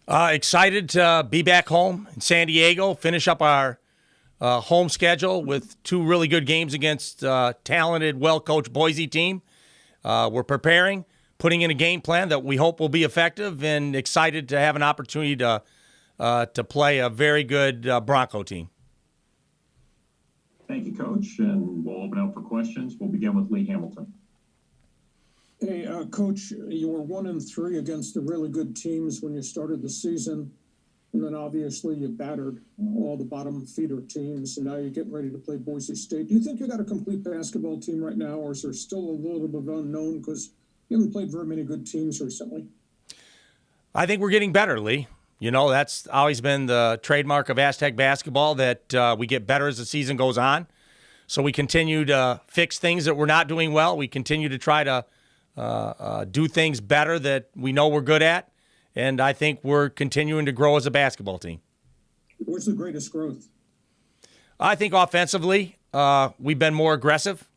Excited to be back home in San Diego, finish up our home schedule with two really good games against talented, well-coached Boise team. We're preparing, putting in a game plan that we hope will be effective, and excited to have an opportunity to play a very good Bronco team. Thank you, Coach, and we'll open up for questions. We'll begin with Lee Hamilton. Hey, Coach, you were 1-3 against the really good teams when you started the season, and then obviously you battered all the bottom feeder teams, and now you're getting ready to play Boise State. Do you think you got a complete basketball team right now, or is there still a little bit of unknown because you haven't played very many good teams recently? I think we're getting better, Lee. You know, that's always been the trademark of Aztec basketball, that we get better as the season goes on. So we continue to fix things that we're not doing well. We continue to try to do things better that we know we're good at, and I think we're continuing to grow as a basketball team. What's the greatest growth? I think offensively, we've been more aggressive,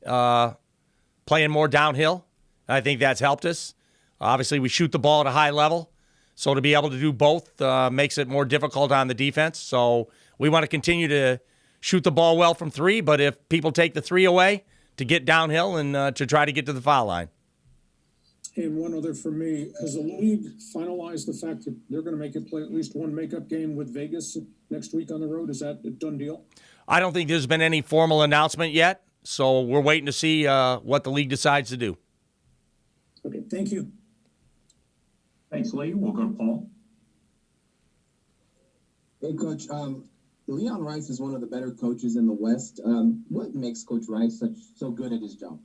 playing more downhill. I think that's helped us. Obviously, we shoot the ball at a high level, so to be able to do both makes it more difficult on the defense. So we want to continue to shoot the ball well from three, but if people take the three away, to get downhill and to try to get to the foul line. And one other for me, has the league finalized the fact that they're going to make it play at least one makeup game with Vegas next week on the road? Is that a done deal? I don't think there's been any formal announcement yet, so we're waiting to see what the league decides to do. Okay, thank you. Thanks, Lee. We'll go to Paul. Hey, Coach. Leon Rice is one of the better coaches in the West. What makes Coach Rice so good at his job?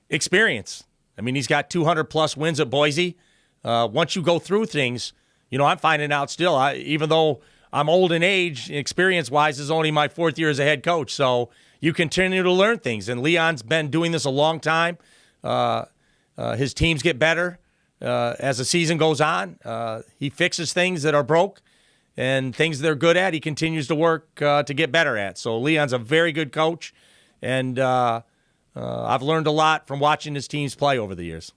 Experience. I mean, he's got 200-plus wins at Boise. Once you go through things, you know, I'm finding out still, even though I'm old in age, experience-wise, is only my fourth year as a head coach. So you continue to learn things, and Leon's been doing this a long time. His teams get better as the season goes on. He fixes things that are broke, and things they're good at, he continues to work to get better at. So Leon's a very good coach, and I've learned a lot from watching his teams play over the years.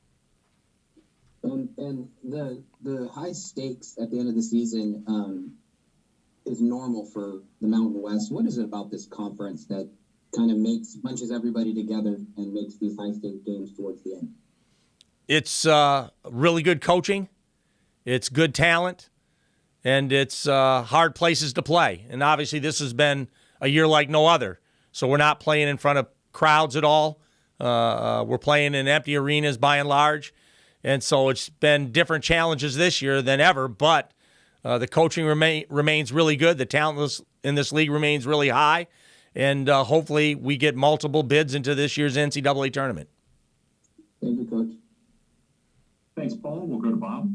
And the high stakes at the end of the season is normal for the Mountain West. What is it about this conference that kind of bunches everybody together and makes these high-stake games towards the end? It's really good coaching. It's good talent. And it's hard places to play. And obviously this has been a year like no other. So we're not playing in front of crowds at all. We're playing in empty arenas by and large. And so it's been different challenges this year than ever. But the coaching remains really good. The talent in this league remains really high. And hopefully we get multiple bids into this year's NCAA tournament. Thank you, Coach. Thanks, Paul. We'll go to Bob.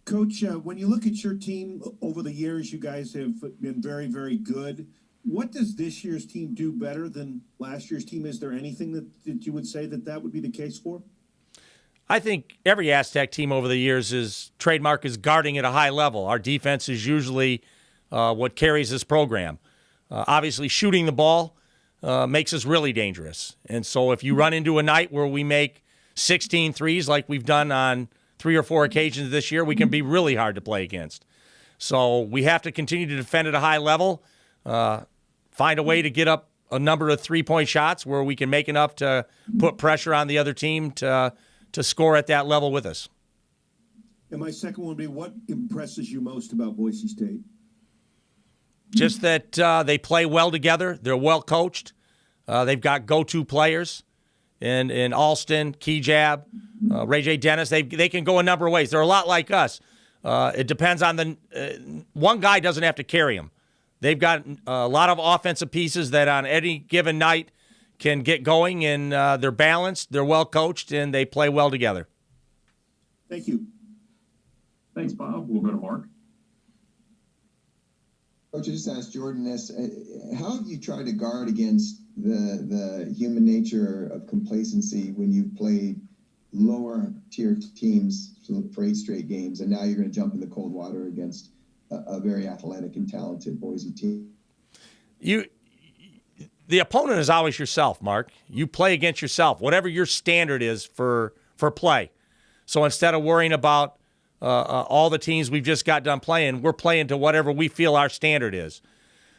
Coach, when you look at your team over the years, you guys have been very, very good. What does this year's team do better than last year's team? Is there anything that you would say that would be the case for? I think every Aztec team over the years' trademark is guarding at a high level. Our defense is usually what carries this program. Obviously, shooting the ball makes us really dangerous. And so if you run into a night where we make 16 threes like we've done on 3 or 4 occasions this year, we can be really hard to play against. So we have to continue to defend at a high level, find a way to get up a number of three-point shots where we can make enough to put pressure on the other team to score at that level with us. And my second one would be, what impresses you most about Boise State? Just that they play well together. They're well coached. They've got go-to players in Alston, Kejab, Ray J. Dennis. They can go a number of ways. They're a lot like us. It depends on one guy doesn't have to carry them. They've got a lot of offensive pieces that on any given night can get going, and they're balanced, they're well coached, and they play well together. Thank you. Thanks, Bob. We'll go to Mark. Coach, I just asked Jordan this. How have you tried to guard against the human nature of complacency when you've played lower tier teams for 8 straight games, and now you're going to jump in the cold water against a very athletic and talented Boise team? the opponent is always yourself, Mark. You play against yourself, whatever your standard is for play. So instead of worrying about all the teams we've just got done playing, we're playing to whatever we feel our standard is.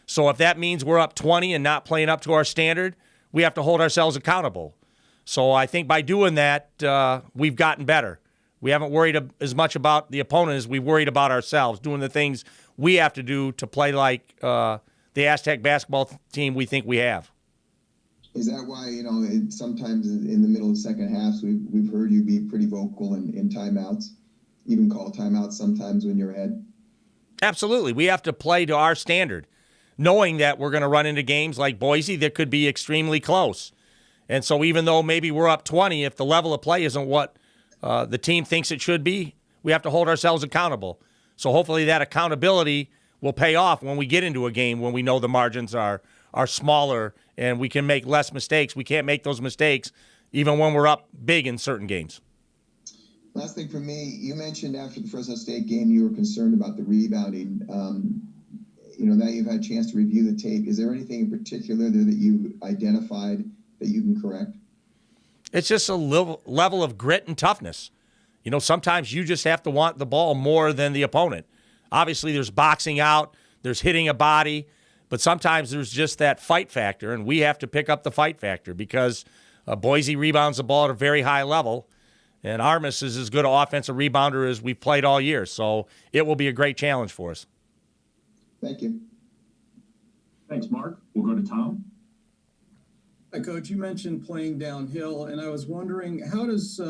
So if that means we're up 20 and not playing up to our standard, we have to hold ourselves accountable. So I think by doing that, we've gotten better. We haven't worried as much about the opponent as we've worried about ourselves, doing the things we have to do to play like the Aztec basketball team we think we have. Is that why, sometimes in the middle of second halves, we've heard you be pretty vocal in timeouts, even call timeouts sometimes when you're ahead? Absolutely. We have to play to our standard, knowing that we're going to run into games like Boise that could be extremely close. And so even though maybe we're up 20, if the level of play isn't what the team thinks it should be, we have to hold ourselves accountable. So hopefully that accountability will pay off when we get into a game when we know the margins are smaller and we can make less mistakes. We can't make those mistakes even when we're up big in certain games. Last thing for me, you mentioned after the Fresno State game you were concerned about the rebounding. Now you've had a chance to review the tape. Is there anything in particular there that you identified that you can correct? It's just a level of grit and toughness. Sometimes you just have to want the ball more than the opponent. Obviously, there's boxing out, there's hitting a body, but sometimes there's just that fight factor, and we have to pick up the fight factor because Boise rebounds the ball at a very high level, and Armis is as good an offensive rebounder as we've played all year. So it will be a great challenge for us. Thank you. Thanks, Mark. We'll go to Tom. Hi, Coach. You mentioned playing downhill, and I was wondering, how does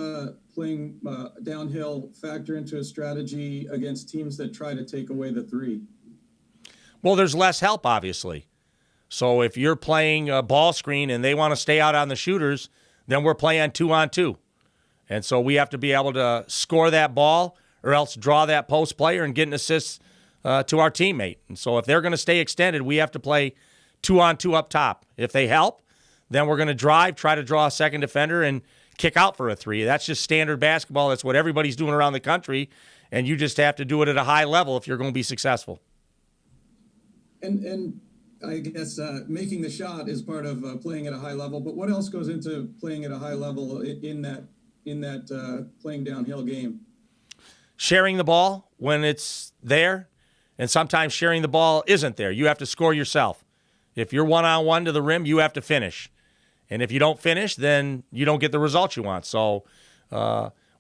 playing downhill factor into a strategy against teams that try to take away the three? Well, there's less help, obviously. So if you're playing a ball screen and they want to stay out on the shooters, then we're playing 2-on-2. And so we have to be able to score that ball or else draw that post player and get an assist to our teammate. And so if they're going to stay extended, we have to play 2-on-2 up top. If they help, then we're going to drive, try to draw a second defender, and kick out for a three. That's just standard basketball. That's what everybody's doing around the country, and you just have to do it at a high level if you're going to be successful. And I guess making the shot is part of playing at a high level, but what else goes into playing at a high level in that playing downhill game? Sharing the ball when it's there, and sometimes sharing the ball isn't there. You have to score yourself. If you're one-on-one to the rim, you have to finish. And if you don't finish, then you don't get the result you want. So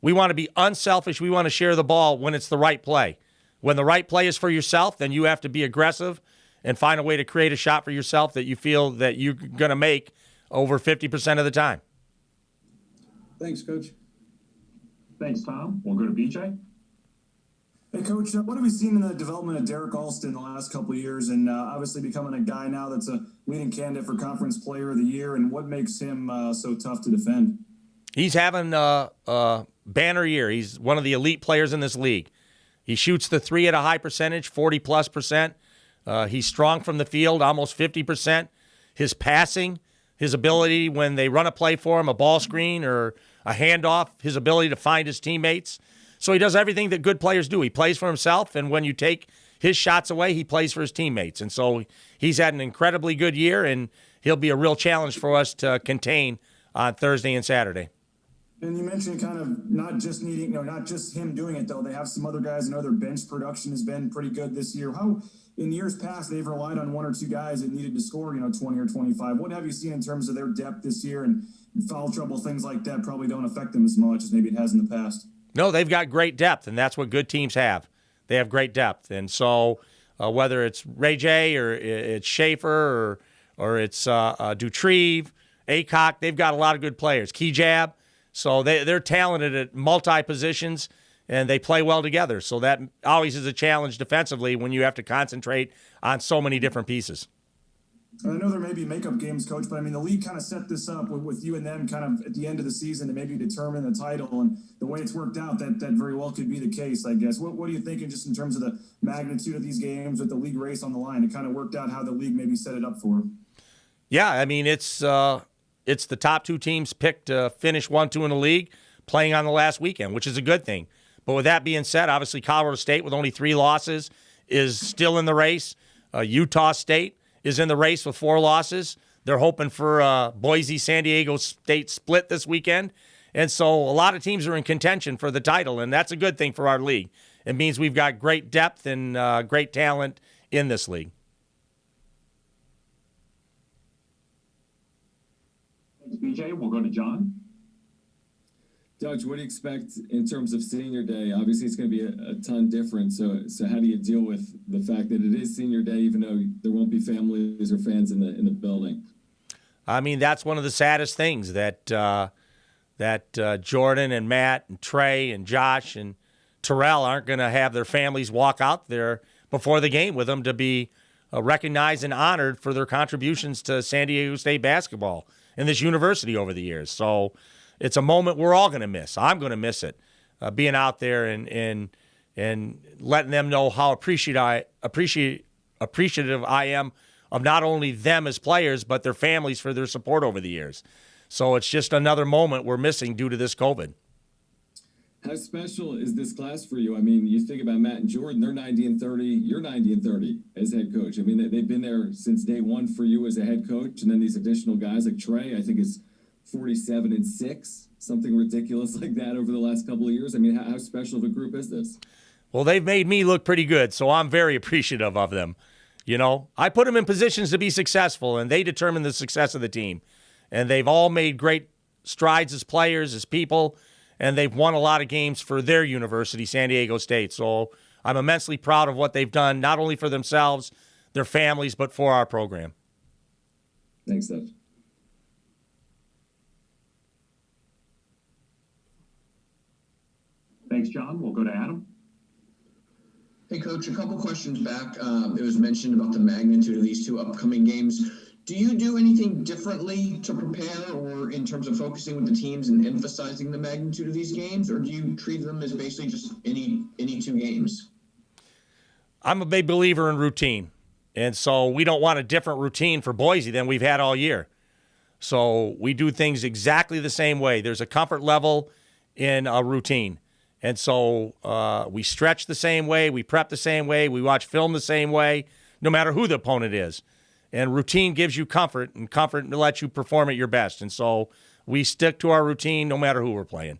we want to be unselfish. We want to share the ball when it's the right play. When the right play is for yourself, then you have to be aggressive and find a way to create a shot for yourself that you feel that you're going to make over 50% of the time. Thanks, Coach. Thanks, Tom. We'll go to BJ. Hey, Coach, what have we seen in the development of Derek Alston the last couple of years and obviously becoming a guy now that's a leading candidate for Conference Player of the Year, and what makes him so tough to defend? He's having a banner year. He's one of the elite players in this league. He shoots the three at a high percentage, 40+%. He's strong from the field, almost 50%. His passing, his ability when they run a play for him, a ball screen or a handoff, his ability to find his teammates. So he does everything that good players do. He plays for himself, and when you take his shots away, he plays for his teammates. And so he's had an incredibly good year, and he'll be a real challenge for us to contain on Thursday and Saturday. And you mentioned kind of not just needing, not just him doing it, though. They have some other guys. Their bench production has been pretty good this year. How, in years past, they've relied on one or two guys that needed to score, 20 or 25. What have you seen in terms of their depth this year? And foul trouble, things like that probably don't affect them as much as maybe it has in the past. No, they've got great depth, and that's what good teams have. They have great depth. And so whether it's Ray J or it's Schaefer or it's Dutrieve, Aycock, they've got a lot of good players. Keyjab. So they're talented at multi-positions, and they play well together. So that always is a challenge defensively when you have to concentrate on so many different pieces. I know there may be makeup games, Coach, but the league kind of set this up with you and them kind of at the end of the season to maybe determine the title, and the way it's worked out, that very well could be the case, I guess. What are you thinking just in terms of the magnitude of these games with the league race on the line? It kind of worked out how the league maybe set it up for. Yeah, it's the top two teams picked to finish 1-2 in the league playing on the last weekend, which is a good thing. But with that being said, obviously Colorado State with only 3 losses is still in the race. Utah State is in the race with 4 losses. They're hoping for a Boise San Diego State split this weekend. And so a lot of teams are in contention for the title, and that's a good thing for our league. It means we've got great depth and great talent in this league. Thanks, BJ. We'll go to John. Dutch, what do you expect in terms of senior day? Obviously, it's going to be a ton different. So how do you deal with the fact that it is senior day, even though there won't be families or fans in the building? I mean, that's one of the saddest things that Jordan and Matt and Trey and Josh and Terrell aren't going to have their families walk out there before the game with them to be recognized and honored for their contributions to San Diego State basketball and this university over the years. So it's a moment we're all going to miss. I'm going to miss it, being out there and letting them know how appreciative I am of not only them as players, but their families for their support over the years. So it's just another moment we're missing due to this COVID. How special is this class for you? I mean, you think about Matt and Jordan, they're 90 and 30. You're 90 and 30 as head coach. I mean, they've been there since day one for you as a head coach. And then these additional guys like Trey, I think is 47 and 6, something ridiculous like that over the last couple of years. I mean, how special of a group is this? Well, they've made me look pretty good, so I'm very appreciative of them. You know, I put them in positions to be successful, and they determine the success of the team. And they've all made great strides as players, as people, and they've won a lot of games for their university, San Diego State. So I'm immensely proud of what they've done, not only for themselves, their families, but for our program. Thanks, Dutch. Thanks, John. We'll go to Adam. Hey, Coach, a couple questions back. It was mentioned about the magnitude of these two upcoming games. Do you do anything differently to prepare or in terms of focusing with the teams and emphasizing the magnitude of these games, or do you treat them as basically just any two games? I'm a big believer in routine, and so we don't want a different routine for Boise than we've had all year. So we do things exactly the same way. There's a comfort level in a routine. And so we stretch the same way, we prep the same way, we watch film the same way, no matter who the opponent is. And routine gives you comfort, and comfort lets you perform at your best. And so we stick to our routine no matter who we're playing.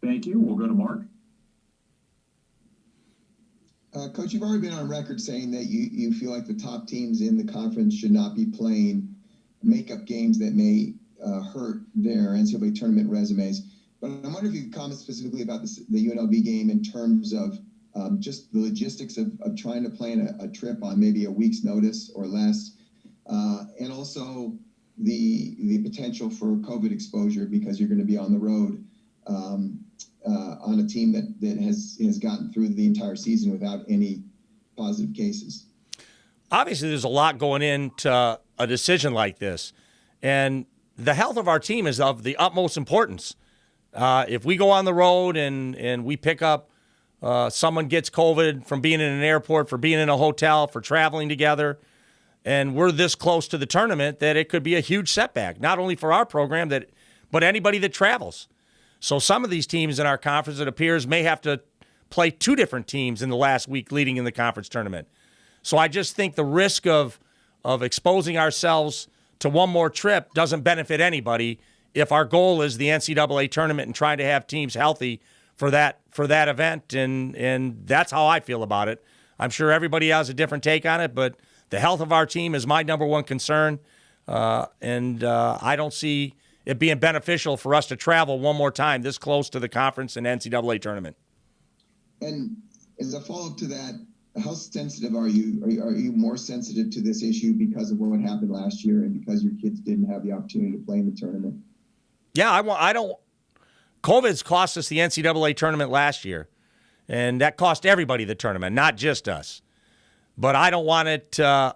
Thank you. We'll go to Mark. Coach, you've already been on record saying that you feel like the top teams in the conference should not be playing makeup games that may hurt their NCAA tournament resumes. But I'm wondering if you could comment specifically about the UNLV game in terms of just the logistics of trying to plan a trip on maybe a week's notice or less, and also the potential for COVID exposure because you're going to be on the road on a team that has gotten through the entire season without any positive cases. Obviously, there's a lot going into a decision like this, and the health of our team is of the utmost importance. If we go on the road and we pick up someone gets COVID from being in an airport, for being in a hotel, for traveling together, and we're this close to the tournament that it could be a huge setback, not only for our program, but anybody that travels. So some of these teams in our conference, it appears, may have to play two different teams in the last week leading in the conference tournament. So I just think the risk of exposing ourselves to one more trip doesn't benefit anybody if our goal is the NCAA tournament and trying to have teams healthy for that event, and that's how I feel about it. I'm sure everybody has a different take on it, but the health of our team is my number one concern, and I don't see it being beneficial for us to travel one more time this close to the conference and NCAA tournament. And as a follow-up to that, how sensitive are you? Are you more sensitive to this issue because of what happened last year and because your kids didn't have the opportunity to play in the tournament? Yeah, I don't. COVID's cost us the NCAA tournament last year, and that cost everybody the tournament, not just us. But I don't want it to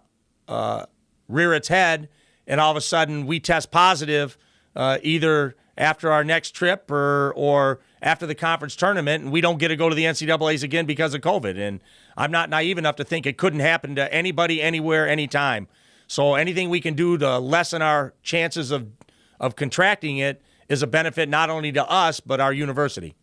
rear its head, and all of a sudden we test positive either after our next trip or after the conference tournament, and we don't get to go to the NCAAs again because of COVID. And I'm not naive enough to think it couldn't happen to anybody, anywhere, anytime. So anything we can do to lessen our chances of contracting it is a benefit not only to us, but our university.